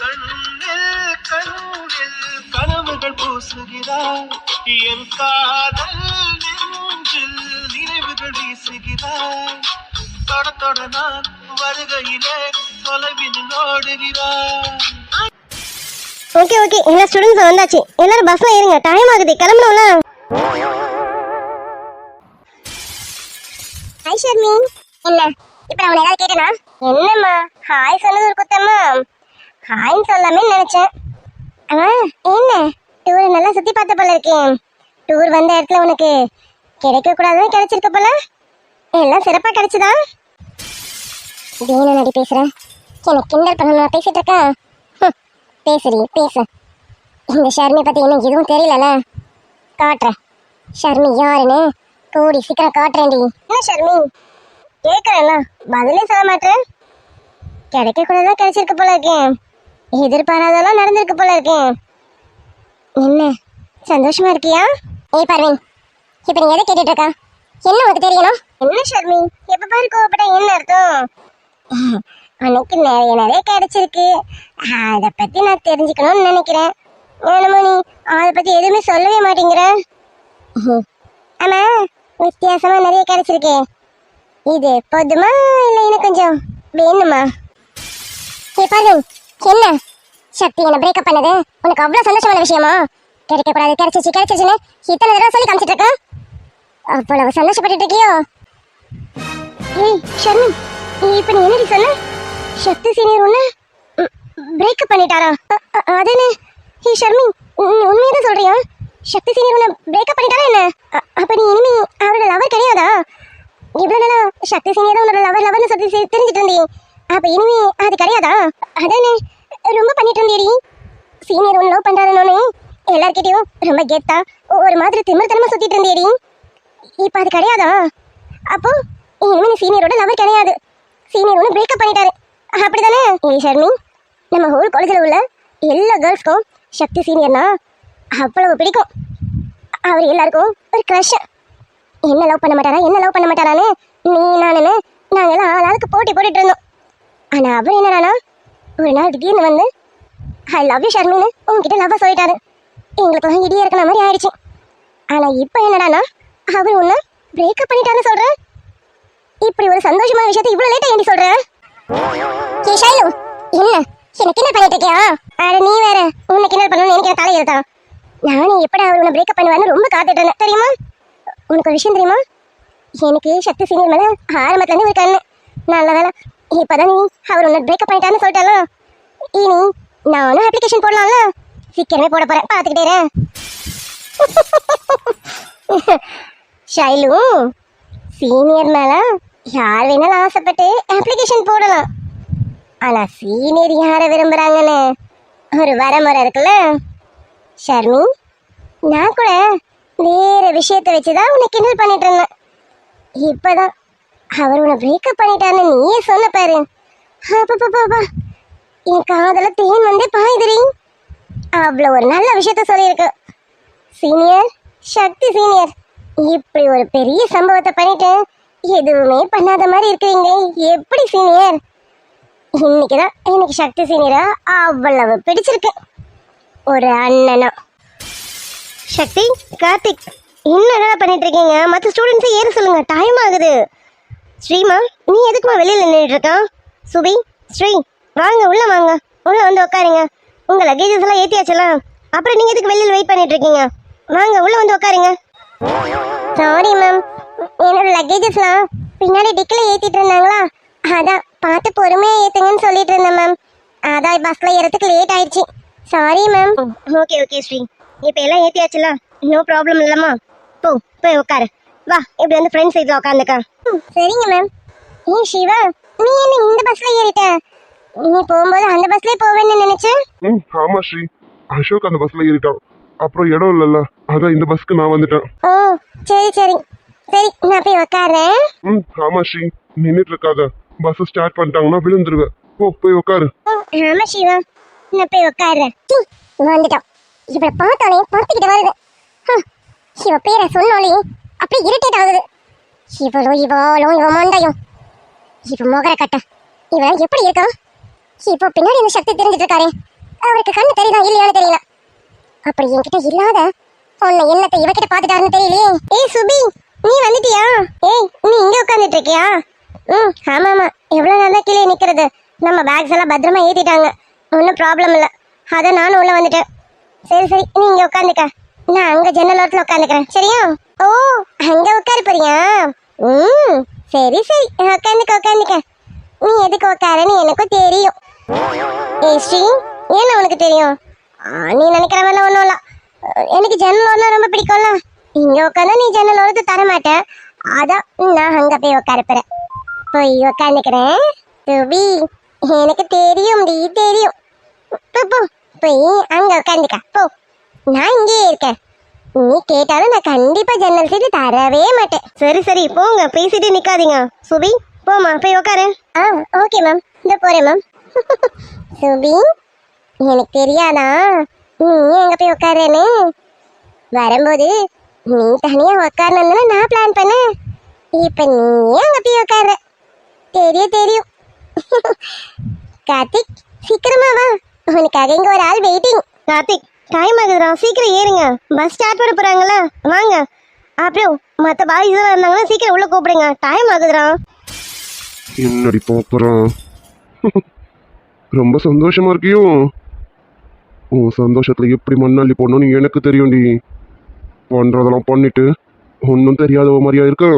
Speaker 2: கண்ணில் கண்ணில் கனவுகள் பூசுகிறாய், என் காதல் நெஞ்சில் நினைவுகள் வீசுகிறாய். தொட தொட நான் வருகையிலே தொலைவில் ஓடுகிறாய்.
Speaker 3: ஓகே ஓகே, எல்லா ஸ்டூடெண்ட்ஸ் வந்தாச்சு, எல்லாரும் பஸ்ல ஏறுங்க, டைம் ஆகுது, கிளம்பணும்ல. ஹாய் ஷர்மி. என்ன இப்ப அவனை ஏதாவது கேட்டனா? என்னம்மா ஹாய் சொன்னது ஒரு குத்தம்மா? ஹாய்ன்னு சொல்லாமே நினைச்சேன். என்ன டூர் நல்லா சுத்தி பார்த்த போல இருக்கேன். டூர் வந்த இடத்துல உனக்கு கிடைக்க கூடாதுன்னு கிடைச்சிருக்க போல, எல்லாம் சிறப்பா கிடைச்சதா? தீன நடி பேசுற, எனக்கு கிண்டல் பண்ண பேசிட்டு இருக்கேன். பேசுறீ பேசு. இந்த ஷர்மி பத்தி இன்னும் எதுவும் தெரியலல, காட்டுறேன் ஷர்மி யாருன்னு கூடி சீக்கிரம் காட்டுறேன்டி. என்ன ஷர்மி கேட்கறேன்னா பதிலே சொல்ல மாட்டேன். கிடைக்க கூடதான் கிடைச்சிருக்கு போல இருக்கேன், எதிர்பாராதெல்லாம் நடந்திருக்கு போல இருக்கேன். என்ன சந்தோஷமா இருக்கியா? ஏய் பர்வீன், இப்ப நீ எதை கேட்டுட்டு இருக்கா? என்ன உனக்கு தெரியணும்? என்ன ஷர்மி எப்ப பாரு கோவப்பட்டா என்ன அர்த்தம்? உனக்கு நிறைய கிடைச்சிருக்கு, அதை பத்தி நான் தெரிஞ்சுக்கணும்னு நினைக்கிறேன். என்னமோ நீ அதை பத்தி எதுவுமே சொல்லவே மாட்டேங்கிற. ஆமா, வித்தியாசமா நிறைய கிடைச்சிருக்கு, இது போதுமா இல்லை இன்னும் கொஞ்சம் வேணுமா? ஏ பர்வீன், என்ன சக்தி என்ன பிரேக்கப் பண்ணது உனக்கு அவ்வளவு சந்தோஷமான விஷயமா? கிடைக்க கூடாது கிடைச்சிச்சுன்னு இத்தனை தடவை சொல்லி காமிச்சிட்டு இருக்க, அவ்வளவு சந்தோஷப்பட்டு இருக்கியோ? ஏய் ஷர்மி, இப்ப நீ என்னடி சொன்ன? சக்தி சீனியர் உன்ன பிரேக்கப் பண்ணிட்டாரா? அதேனே. ஹே ஷர்மி, உண்மையதான் சொல்றியா? சக்தி சீனியர் உன்ன பிரேக்கப் பண்ணிட்டாரா என்ன? அப்ப நீ இனிமே அவரோட லவர் கிடையாதா? இவ்வளவு நாளா சக்தி சீனியர் உன்னோட லவர்னு சொல்லி தெரிஞ்சிட்டு இருந்தீ, அப்ப இனிமே அது கிடையாதா? அதானே ரொம்ப பண்ணிட்டு இருந்தேடி. சீனியர் ஒன்று லவ் பண்றாருன்னு எல்லார்கிட்டையும் ரொம்ப கெத்தா ஒரு மாதிரி திமிர்த்தனமா சுத்திட்டு இருந்தேடி, இப்ப அது கிடையாதா? அப்போ இனிமே நீ சீனியரோட லவர் கிடையாது, சீனியர் ஒன்று பிரேக்கப் பண்ணிட்டாரு, அப்படிதானே? ஏய் ஷர்மி, நம்ம ஹோல் காலேஜில் உள்ள எல்லா கேர்ள்ஸ்க்கும் சக்தி சீனியர்னா அவ்வளவு பிடிக்கும். அவர் எல்லாருக்கும் ஒரு க்ரஷ். என்ன லவ் பண்ண மாட்டாரான்னு நீ நானுன்னு நாங்கெல்லாம் ஆளுக்கு போட்டி போட்டுட்டு இருந்தோம். ஆனா அவர் என்னடானா ஒரு நாள் திடீர்னு வந்து ஐ லவ் யூ ஷர்மின்னு உங்ககிட்ட லவ்வை சொல்லிட்டாரு. எங்களுக்குலாம் இடியே இருக்கிற மாதிரி ஆயிடுச்சு. ஆனா இப்போ என்னடானா அவர் ஒன்று பிரேக்கப் பண்ணிட்டாருன்னு சொல்ற. இப்படி ஒரு சந்தோஷமான விஷயத்தை இவ்வளவு லேட்டா ஏண்டி சொல்ற? ஏ ஷைலு, என்ன என்ன கிண்டல் பண்ணிட்டு இருக்கியா? அட நீ வேற, உன்னை கிண்டல் பண்ணணும்னு எனக்கு தலை எழுதா? நானே எப்படி அவர் உன்னை பிரேக்கப் பண்ணுவாருன்னு ரொம்ப காத்துட்டு இருந்தேன் தெரியுமா? உனக்கு ஒரு விஷயம் தெரியுமா? எனக்கு சக்தி சீனியர் மேல ஆரம்பத்துல இருந்து ஒரு கண்ணு. நல்ல வேலை இப்பதான் நீ அவர் உன்னை பிரேக்கப் பண்ணிட்டான்னு சொல்லிட்டாலும் இனி நானும் அப்ளிகேஷன் போடலாம்ல. சீக்கிரமே போட போறேன், பாத்துக்கிட்டே இரு. ஷைலு, சீனியர் மேல யார் வேணாலும் ஆசைப்பட்டு அப்ளிகேஷன் போடலாம். ஆனா சீனியர் யாரை விரும்புறாங்கன்னு ஒரு வரமுறை இருக்குல்ல. ஷர்மி, நான் கூட வேற விஷயத்த வச்சுதான் உன்னை கிண்டல் பண்ணிட்டு இருந்தேன். இப்பதான் அவர் உன்னை பிரேக்கப் பண்ணிட்டான்னு நீயே சொன்ன பாரு. அப்பா, என் காதல தேன் வந்து பாய்துரி. அவ்வளோ ஒரு நல்ல விஷயத்த சொல்லியிருக்கு. சீனியர், சக்தி சீனியர், இப்படி ஒரு பெரிய சம்பவத்தை பண்ணிட்டு எதுவுமே பண்ணாத மாதிரி இருக்கிறீங்க. எப்படி சீனியர்? இன்னைக்குதான் எனக்கு சக்தி சீனியரா அவ்வளவு பிடிச்சிருக்கு, ஒரு அண்ணனா. சக்தி, கார்த்திக், இன்னும் என்ன பண்ணிட்டு இருக்கீங்க? மற்ற ஸ்டூடெண்ட்ஸை ஏற சொல்லுங்க, டைம் ஆகுது. ஸ்ரீமா, நீ எதுக்குமா வெளியில நின்றுட்டு இருக்கான்? சுபி, ஸ்ரீ, வாங்க உள்ள வாங்க, உள்ள வந்து உட்காருங்க. உங்க லக்கேஜஸ் எல்லாம் ஏத்தியாச்சலாம், அப்புறம் நீங்க எதுக்கு வெளியில வெயிட் பண்ணிட்டு இருக்கீங்க? வாங்க உள்ள வந்து உட்காருங்க. சாரி மேம், என்னோட லக்கேஜஸ்லாம் பின்னாடி டிக்கில ஏத்திட்டு இருந்தாங்களா, அதான் பார்த்து பொறுமையா ஏத்துங்கன்னு சொல்லிட்டு இருந்தேன் மேம். அதான் பஸ்ல ஏறதுக்கு லேட் ஆயிடுச்சு. Sorry ma'am. ஓகே ஸ்ரீ, இப்போ எல்லாம் ஏத்தியாச்சுல, நோ ப்ராப்ளம் இல்லம்மா. போய் உட்காரு. வா, இப்படி வந்து ஃப்ரெண்ட் சைட்ல உட்காந்துக்க. சரிங்க மேம். ஏன் சிவா, நீ என்ன இந்த பஸ்ல ஏறிட்ட? நீ போகும்போது அந்த பஸ்லயே போவேன்னு நினைச்சேன்.
Speaker 1: ஆமா ஸ்ரீ, அசோக் அந்த பஸ்ல ஏறிட்டான். அப்புறம் இடம் இல்லைல்ல, அதான் இந்த பஸ்க்கு நான் வந்துட்டேன்.
Speaker 3: ஓ சரி, நான் போய் உட்காரேன்.
Speaker 1: ஆமா ஸ்ரீ, நின்றுட்டு இருக்காத, பஸ் ஸ்டார்ட் பண்ணிட்டாங்கன்னா விழுந்துருவேன். போய் உட்காரு.
Speaker 3: ஆமா சிவா, நான் போய் உட்காரேன். வந்துட்டான். இவளை பார்த்தாலே பார்த்துக்கிட்டு வருது. இவ பேரை சொன்னாலே அப்படியே இரிட்டேட் ஆகுது. இவ மண்டையும் இவ மோகர கட்ட, இவன் எப்படி இருக்கான்? இப்போ பின்னாடி இந்த சக்தி தெரிஞ்சிட்டு இருக்காரு. அவருக்கு கண்ணு தெரியுதா இல்லையான்னு தெரியல. அப்படி என்கிட்ட இல்லாத உன்னை என்னத்தை இவகிட்ட பாத்துட்டாருன்னு தெரியலையே. ஏய் சுபி, நீ வந்துட்டியா? ஏய், நீ இங்க உட்காந்துட்டு இருக்கியா? ஆமாமா, எவ்வளவு நல்லா கீழே நிக்கிறது. நம்ம பேக்ஸ் எல்லாம் பத்திரமா ஏத்திட்டாங்க, ஒன்றும் ப்ராப்ளம் இல்லை. அதான் நானும் உள்ள வந்துட்டேன். சரி, நீ இங்க உட்காந்துக்க, நான் அங்க ஜன்னல் ஓரத்துல உட்காந்துக்கிறேன், சரியா? ஓ, அங்க உட்காரு போறியா? சரி, உட்காந்துக்க. நீ எதுக்கு உட்காருன்னு எனக்கும் தெரியும். ஏய் ஸ்ரீ, ஏன்னா உனக்கு தெரியும்? நீ நினைக்கிற மாதிரிலாம் ஒன்றும் இல்லை. எனக்கு ஜன்னல் ஓரம் ரொம்ப பிடிக்கும்ல. இங்க உட்காந்தா நீ ஜன்னல் ஓரத்தை தர மாட்டேன், அதான் நான் அங்க போய் உட்காரப்போறேன். போய் உட்காந்துக்கிறேன். சுபி, எனக்கு தெரியும், தெரியும். போய் அங்க உட்காந்துக்க போ. நான் இங்கேயே இருக்கேன். நீ கேட்டாலும் நான் கண்டிப்பா ஜன்னல் சீட்டு தரவே மாட்டேன். சரி, போங்க, பேசிட்டு நிக்காதீங்க. சுபி, போமா, போய் உட்காரு. ஓகே மேம், இந்த போறேன் மேம். சுபி, எனக்கு தெரியாதா நீ எங்க போய் உட்காருன்னு? வரும்போது நீ தனியா உட்காரணும்னு நான் பிளான் பண்ணேன். இப்ப நீ அங்க போய் உட்கார. தெரியும். கார்த்திக், சீக்கிரமா வா, உனக்காக இங்க ஒரு ஆள் வெயிட்டிங். கார்த்திக், டைம் ஆகுதுடா, சீக்கிரம் ஏறுங்க, பஸ் ஸ்டார்ட் பண்ண போறாங்களா, வாங்க. அப்புறம் மற்ற பாய்ஸ் எல்லாம் இருந்தாங்கன்னா சீக்கிரம் உள்ள கூப்பிடுங்க, டைம் ஆகுதுடா.
Speaker 1: என்னடி போறோம்? ரொம்ப சந்தோஷமா இருக்கியும். உன் சந்தோஷத்துல எப்படி மண்ணாளி போடணும்னு எனக்கு தெரியும்டி. பண்றதெல்லாம் பண்ணிட்டு ஒன்னும் தெரியாதவ மாதிரியா இருக்க.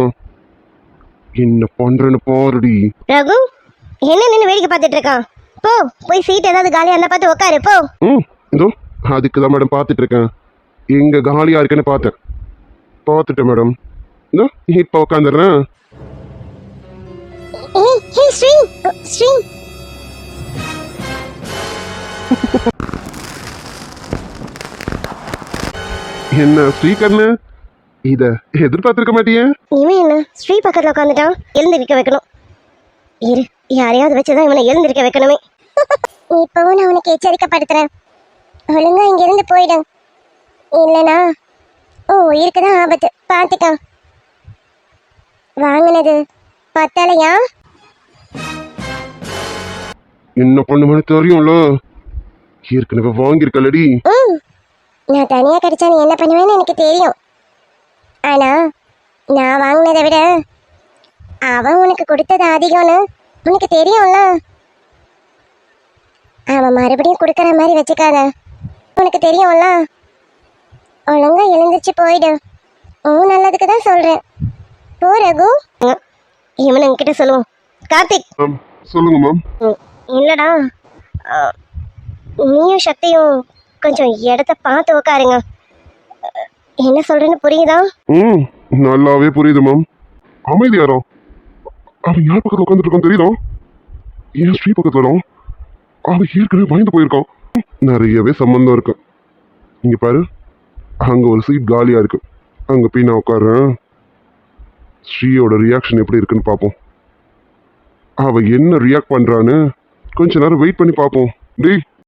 Speaker 1: என்ன பண்றேன்னு பாருடி.
Speaker 3: ரகு, என்ன நின்று வேடிக்கை பார்த்துட்டு இருக்கான்? போய் சீட் ஏதாவது காலியா இருந்தா பார்த்து உட்காரு போ.
Speaker 1: இதோ அதுக்கு தான் மேடம் பார்த்துட்டு இருக்கேன். எங்க காலியா இருக்குன்னு பார்த்துட்டேன் மேடம். இதோ இப்ப உட்காந்துடுறேன்.
Speaker 3: ஸ்ரீ,
Speaker 1: என்ன ஸ்ரீகர்ணு, இத எதிர்பார்த்திருக்க மாட்டியே.
Speaker 3: இவன் என்ன ஸ்ரீ பக்கத்துல உட்காந்துட்டான்? எழுந்திருக்க வைக்கணும். இரு, யாரையாவது வச்சுதான் இவனை எழுந்திருக்க வைக்கணுமே. இப்பவும் நான் உனக்கு எச்சரிக்கைப்படுத்துறேன், ஒழுங்கா இங்க இருந்து போயிடு. இல்லனா உயிருக்குதான் ஆபத்து, பாத்துக்க. வாங்கினது பத்தலையா?
Speaker 1: என்ன பண்ணுவேன்னு தெரியும்ல, ஏற்கனவே வாங்கியிருக்கலடி.
Speaker 3: நான் தனியா கிடைச்சா நீ என்ன பண்ணுவேன்னு எனக்கு தெரியும். ஆனா நான் வாங்கினதை விட அவன் உனக்கு கொடுத்தது அதிகம்னு உனக்கு தெரியும்ல. அவன் மறுபடியும் கொடுக்கற மாதிரி வச்சுக்காத, உனக்கு தெரியும்ல. ஒழுங்கா எழுந்திருச்சு போயிடு, நல்லதுக்கு தான் சொல்றேன். போ ரகு. இவனை என்கிட்ட சொல்லுவோம். கார்த்திக்,
Speaker 1: சொல்லுங்க மேம்.
Speaker 3: இல்லடா, அஹ், நீயும் சக்தியும் கொஞ்சம் இடத்த பார்த்து உட்காருங்க. என்ன சொல்றேன்னு புரியுதா?
Speaker 1: ம், நல்லாவே புரியுது மேம். அமைதியாரோ அவன் யார் பக்கத்துல உட்காந்துட்டு இருக்கான் தெரியுதா? என் ஸ்ரீ பக்கத்துல தான். அவன் ஏற்கனவே பயந்து போயிருக்கான். நிறையவே சம்பந்தம் இருக்கு. இங்க பாரு, அங்க ஒரு சீட் காலியா இருக்கு. அங்க போய் நான் உட்கார்றேன். ஸ்ரீயோட ரியாக்ஷன் எப்படி இருக்குன்னு பார்ப்போம். அவ என்ன ரியாக்ட் பண்றான்னு கொஞ்ச நேரம் வெயிட் பண்ணி பார்ப்போம். டேய்